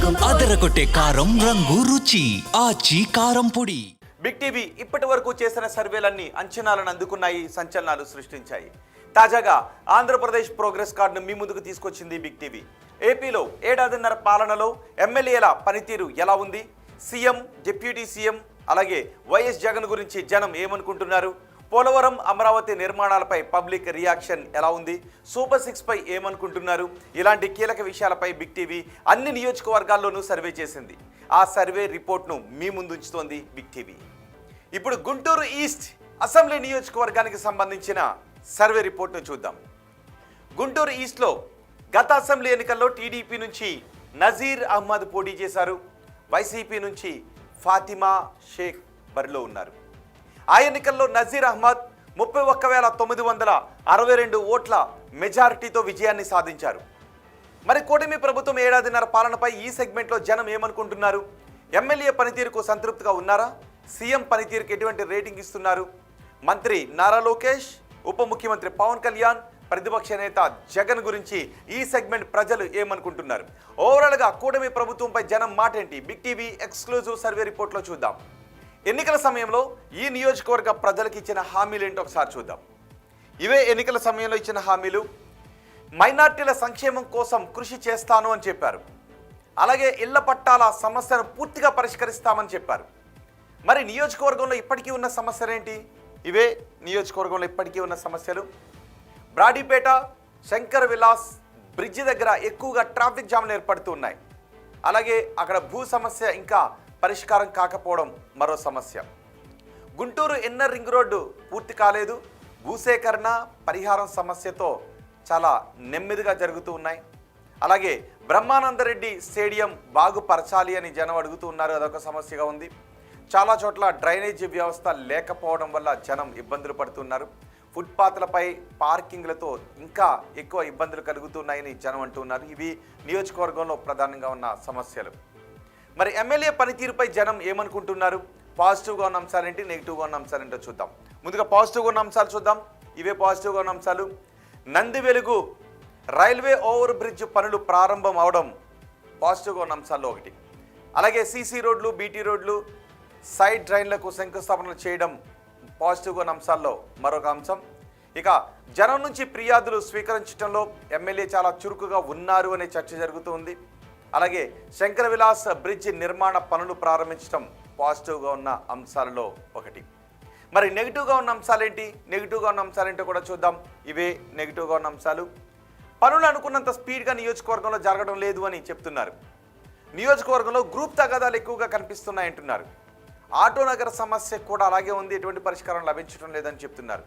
అదరగొట్టే కారం రంగు రుచి ఆచి కారం పొడి. బిగ్ టీవీ ఇప్పటి వరకు చేసిన సర్వేలన్నీ అంచనాలను అందుకున్నాయి, సంచలనాలు సృష్టించాయి. తాజాగా ఆంధ్రప్రదేశ్ ప్రోగ్రెస్ కార్డును మీ ముందుకు తీసుకొచ్చింది బిగ్ టీవీ. ఏపీలో ఏడాదిన్నర పాలనలో ఎమ్మెల్యేల పనితీరు ఎలా ఉంది, సీఎం, డిప్యూటీ సీఎం అలాగే వైఎస్ జగన్ గురించి జనం ఏమనుకుంటున్నారు, పోలవరం అమరావతి నిర్మాణాలపై పబ్లిక్ రియాక్షన్ ఎలా ఉంది, సూపర్ 6 పై ఏమనుకుంటున్నారు, ఇలాంటి కీలక విషయాలపై బిగ్ టీవీ అన్ని నియోజకవర్గాల్లోనూ సర్వే చేసింది. ఆ సర్వే రిపోర్ట్ను మీ ముందు ఉంచుతోంది బిగ్ టీవీ. ఇప్పుడు గుంటూరు ఈస్ట్ అసెంబ్లీ నియోజకవర్గానికి సంబంధించిన సర్వే రిపోర్ట్ను చూద్దాం. గుంటూరు ఈస్ట్లో గత అసెంబ్లీ ఎన్నికల్లో టీడీపీ నుంచి నజీర్ అహ్మద్ పోటీ చేశారు. వైసీపీ నుంచి ఫాతిమా షేక్ బరిలో ఉన్నారు. ఆ ఎన్నికల్లో నజీర్ అహ్మద్ 31,962 ఓట్ల మెజారిటీతో విజయాన్ని సాధించారు. మరి కూటమి ప్రభుత్వం ఏడాదిన్నర పాలనపై ఈ సెగ్మెంట్లో జనం ఏమనుకుంటున్నారు, ఎమ్మెల్యే పనితీరుకు సంతృప్తిగా ఉన్నారా, సీఎం పనితీరుకు ఎటువంటి రేటింగ్ ఇస్తున్నారు, మంత్రి నారా లోకేష్, ఉప ముఖ్యమంత్రి పవన్ కళ్యాణ్, ప్రతిపక్ష నేత జగన్ గురించి ఈ సెగ్మెంట్ ప్రజలు ఏమనుకుంటున్నారు, ఓవరాల్గా కూటమి ప్రభుత్వంపై జనం మాట ఏంటి, బిగ్ టీవీ ఎక్స్క్లూజివ్ సర్వే రిపోర్ట్లో చూద్దాం. ఎన్నికల సమయంలో ఈ నియోజకవర్గ ప్రజలకు ఇచ్చిన హామీలు ఏంటో ఒకసారి చూద్దాం. ఇవే ఎన్నికల సమయంలో ఇచ్చిన హామీలు. మైనార్టీల సంక్షేమం కోసం కృషి చేస్తాను అని చెప్పారు. అలాగే ఇళ్ల పట్టాల సమస్యను పూర్తిగా పరిష్కరిస్తామని చెప్పారు. మరి నియోజకవర్గంలో ఇప్పటికీ ఉన్న సమస్యలు ఏంటి? ఇవే నియోజకవర్గంలో ఇప్పటికీ ఉన్న సమస్యలు. బ్రాడీపేట శంకర్ విలాస్ బ్రిడ్జి దగ్గర ఎక్కువగా ట్రాఫిక్ జామ్లు ఏర్పడుతూ ఉన్నాయి. అలాగే అక్కడ భూ సమస్య ఇంకా పరిష్కారం కాకపోవడం మరో సమస్య. గుంటూరు ఇన్నర్ రింగ్ రోడ్డు పూర్తి కాలేదు. భూసేకరణ పరిహారం సమస్యతో చాలా నెమ్మదిగా జరుగుతూ ఉన్నాయి. అలాగే బ్రహ్మానందరెడ్డి స్టేడియం బాగుపరచాలి అని జనం అడుగుతూ ఉన్నారు, అదొక సమస్యగా ఉంది. చాలా చోట్ల డ్రైనేజీ వ్యవస్థ లేకపోవడం వల్ల జనం ఇబ్బందులు పడుతున్నారు. ఫుట్పాత్లపై పార్కింగ్లతో ఇంకా ఎక్కువ ఇబ్బందులు కలుగుతున్నాయని జనం అంటున్నారు. ఇవి నియోజకవర్గంలో ప్రధానంగా ఉన్న సమస్యలు. మరి ఎమ్మెల్యే పనితీరుపై జనం ఏమనుకుంటున్నారు, పాజిటివ్గా ఉన్న అంశాలేంటి, నెగిటివ్గా ఉన్న అంశాలేంటో చూద్దాం. ముందుగా పాజిటివ్గా ఉన్న అంశాలు చూద్దాం. ఇవే పాజిటివ్గా ఉన్న అంశాలు. నంది వెలుగు రైల్వే ఓవర్ బ్రిడ్జ్ పనులు ప్రారంభం అవడం పాజిటివ్గా ఉన్న అంశాల్లో ఒకటి. అలాగే సీసీ రోడ్లు, బీటీ రోడ్లు, సైడ్ డ్రైన్లకు శంకుస్థాపనలు చేయడం పాజిటివ్గా ఉన్న అంశాల్లో మరొక అంశం. ఇక జనం నుంచి ఫిర్యాదులు స్వీకరించడంలో ఎమ్మెల్యే చాలా చురుకుగా ఉన్నారు అనే చర్చ జరుగుతుంది. అలాగే శంకర విలాస్ బ్రిడ్జ్ నిర్మాణ పనులు ప్రారంభించడం పాజిటివ్గా ఉన్న అంశాలలో ఒకటి. మరి నెగిటివ్గా ఉన్న అంశాలేంటి, నెగిటివ్గా ఉన్న అంశాలేంటో కూడా చూద్దాం. ఇవే నెగిటివ్గా ఉన్న అంశాలు. పనులు అనుకున్నంత స్పీడ్గా నియోజకవర్గంలో జరగడం లేదు అని చెప్తున్నారు. నియోజకవర్గంలో గ్రూప్ తగాదాలు ఎక్కువగా కనిపిస్తున్నాయంటున్నారు. ఆటో నగర సమస్య కూడా అలాగే ఉంది, ఎటువంటి పరిష్కారం లభించడం లేదని చెప్తున్నారు.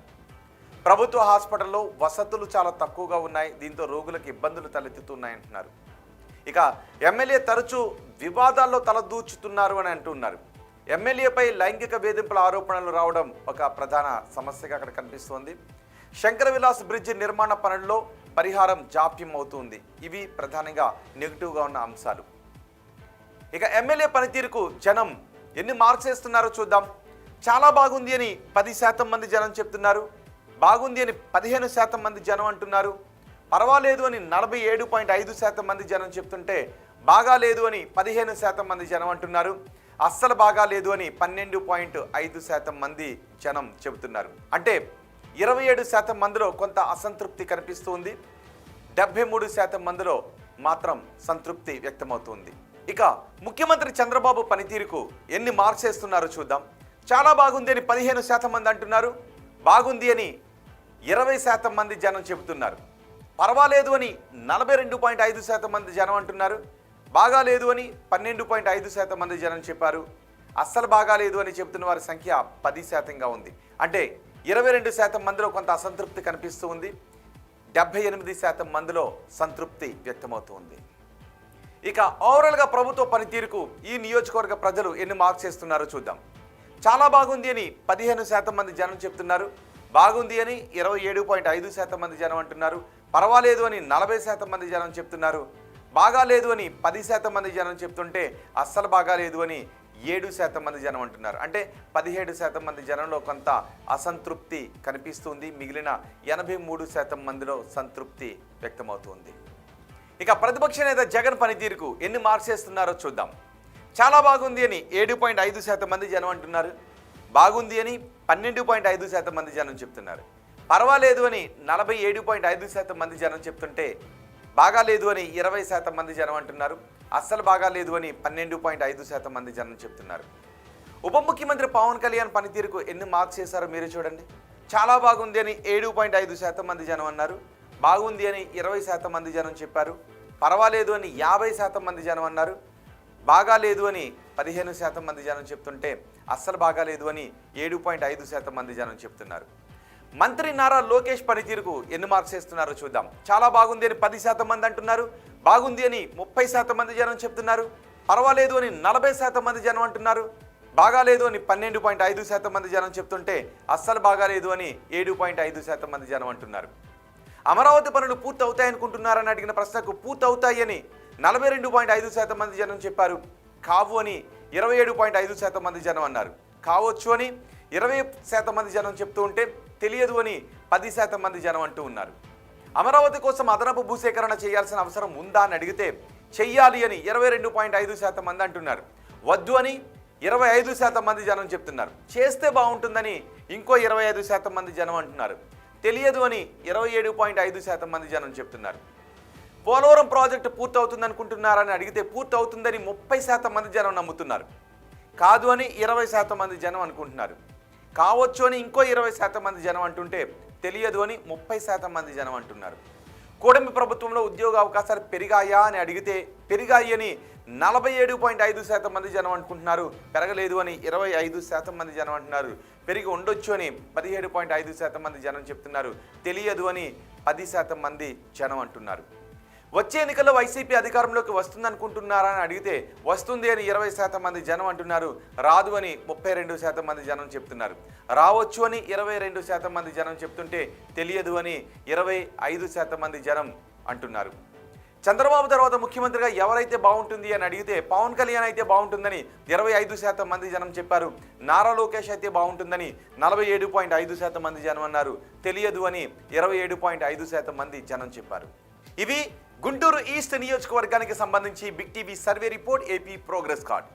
ప్రభుత్వ హాస్పిటల్లో వసతులు చాలా తక్కువగా ఉన్నాయి, దీంతో రోగులకు ఇబ్బందులు తలెత్తుతున్నాయంటున్నారు. ఇక ఎమ్మెల్యే తరచూ వివాదాల్లో తలదూచుతున్నారు అని అంటున్నారు. ఎమ్మెల్యేపై లైంగిక వేధింపుల ఆరోపణలు రావడం ఒక ప్రధాన సమస్యగా అక్కడ కనిపిస్తోంది. శంకర విలాస్ బ్రిడ్జ్ నిర్మాణ పనుల్లో పరిహారం జాప్యం అవుతుంది. ఇవి ప్రధానంగా నెగిటివ్గా ఉన్న అంశాలు. ఇక ఎమ్మెల్యే పనితీరుకు జనం ఎన్ని మార్క్స్ వేస్తున్నారో చూద్దాం. చాలా బాగుంది అని 10% మంది జనం చెప్తున్నారు. బాగుంది అని 15% మంది జనం అంటున్నారు. పర్వాలేదు అని 47.5% మంది జనం చెప్తుంటే బాగాలేదు అని 15% మంది జనం అంటున్నారు. అస్సలు బాగాలేదు అని 12.5% మంది జనం చెబుతున్నారు. అంటే 27% మందిలో కొంత అసంతృప్తి కనిపిస్తుంది. 73% మందిలో మాత్రం సంతృప్తి వ్యక్తమవుతుంది. ఇక ముఖ్యమంత్రి చంద్రబాబు పనితీరుకు ఎన్ని మార్క్స్ వేస్తున్నారో చూద్దాం. చాలా బాగుంది అని 15% మంది అంటున్నారు. బాగుంది అని 20% మంది జనం చెబుతున్నారు. పర్వాలేదు అని 42.5% మంది జనం అంటున్నారు. బాగాలేదు అని 12.5% మంది జనం చెప్పారు. అస్సలు బాగాలేదు అని చెబుతున్న వారి సంఖ్య 10%గా ఉంది. అంటే 22% మందిలో కొంత అసంతృప్తి కనిపిస్తూ ఉంది. 78% మందిలో సంతృప్తి వ్యక్తమవుతుంది. ఇక ఓవరాల్గా ప్రభుత్వ పనితీరుకు ఈ నియోజకవర్గ ప్రజలు ఎన్ని మార్క్స్ ఇస్తున్నారో చూద్దాం. చాలా బాగుంది అని 15% మంది జనం చెప్తున్నారు. బాగుంది అని 27.5% మంది జనం అంటున్నారు. పర్వాలేదు అని 40% మంది జనం చెప్తున్నారు. బాగాలేదు అని 10% మంది జనం చెప్తుంటే అస్సలు బాగాలేదు అని 7% మంది జనం అంటున్నారు. అంటే 17% మంది జనంలో కొంత అసంతృప్తి కనిపిస్తుంది. మిగిలిన 83% మందిలో సంతృప్తి వ్యక్తమవుతుంది. ఇక ప్రతిపక్ష నేత జగన్ పనితీరుకు ఎన్ని మార్క్స్ వేస్తున్నారో చూద్దాం. చాలా బాగుంది అని 7.5% మంది జనం అంటున్నారు. బాగుంది అని 12.5% మంది జనం చెప్తున్నారు. పర్వాలేదు అని 47.5% మంది జనం చెప్తుంటే బాగాలేదు అని 20% మంది జనం అంటున్నారు. అస్సలు బాగాలేదు అని 12.5% మంది జనం చెప్తున్నారు. ఉప ముఖ్యమంత్రి పవన్ కళ్యాణ్ పనితీరుకు ఎన్ని మార్క్స్ వేశారో మీరు చూడండి. చాలా బాగుంది అని 7.5% మంది జనం అన్నారు. బాగుంది అని 20% మంది జనం చెప్పారు. పర్వాలేదు అని 50% మంది జనం అన్నారు. బాగాలేదు అని 15% మంది జనం చెప్తుంటే అస్సలు బాగాలేదు అని 7.5% మంది జనం చెప్తున్నారు. మంత్రి నారా లోకేష్ పనితీరుకు ఎన్ని మార్క్స్ వేస్తున్నారో చూద్దాం. చాలా బాగుంది అని 10% మంది అంటున్నారు. బాగుంది అని 30% మంది జనం చెప్తున్నారు. పర్వాలేదు అని 40% మంది జనం అంటున్నారు. బాగాలేదు అని 12.5% మంది జనం చెప్తుంటే అస్సలు బాగాలేదు అని 7.5% మంది జనం అంటున్నారు. అమరావతి పనులు పూర్తి అవుతాయనుకుంటున్నారని అడిగిన ప్రశ్నకు పూర్తి అవుతాయి అని 42.5% మంది జనం చెప్పారు. కావు అని 27.5% మంది జనం అన్నారు. కావచ్చు అని 20% మంది జనం చెప్తూ ఉంటే తెలియదు అని 10% మంది జనం అంటూ ఉన్నారు. అమరావతి కోసం అదనపు భూసేకరణ చేయాల్సిన అవసరం ఉందా అని అడిగితే చెయ్యాలి అని 22.5% మంది అంటున్నారు. వద్దు అని 25% మంది జనం చెప్తున్నారు. చేస్తే బాగుంటుందని ఇంకో 25% మంది జనం అంటున్నారు. తెలియదు అని 27.5% మంది జనం చెప్తున్నారు. పోలవరం ప్రాజెక్టు పూర్తి అవుతుంది అనుకుంటున్నారని అడిగితే పూర్తి అవుతుందని 30% మంది జనం నమ్ముతున్నారు. కాదు అని 20% మంది జనం అనుకుంటున్నారు. కావచ్చు అని ఇంకో 20% మంది జనం అంటుంటే తెలియదు అని 30% మంది జనం అంటున్నారు. కూటమి ప్రభుత్వంలో ఉద్యోగ అవకాశాలు పెరిగాయా అని అడిగితే పెరిగాయి అని 47.5% మంది జనం అనుకుంటున్నారు. పెరగలేదు అని 25% మంది జనం అంటున్నారు. పెరిగి ఉండొచ్చు అని 17.5% మంది జనం చెప్తున్నారు. తెలియదు అని 10% మంది జనం అంటున్నారు. వచ్చే ఎన్నికల్లో వైసీపీ అధికారంలోకి వస్తుంది అనుకుంటున్నారా అని అడిగితే వస్తుంది అని 20% మంది జనం అంటున్నారు. రాదు అని 32% మంది జనం చెప్తున్నారు. రావచ్చు అని 22% మంది జనం చెప్తుంటే తెలియదు అని 25% మంది జనం అంటున్నారు. చంద్రబాబు తర్వాత ముఖ్యమంత్రిగా ఎవరైతే బాగుంటుంది అని అడిగితే పవన్ కళ్యాణ్ అయితే బాగుంటుందని 25% మంది జనం చెప్పారు. నారా లోకేష్ అయితే బాగుంటుందని 47.5% మంది జనం అన్నారు. తెలియదు అని 27.5% మంది జనం చెప్పారు. ఇవి గుంటూరు ఈస్ట్ నియోజకవర్గానికి సంబంధించి Big TV survey report AP progress card.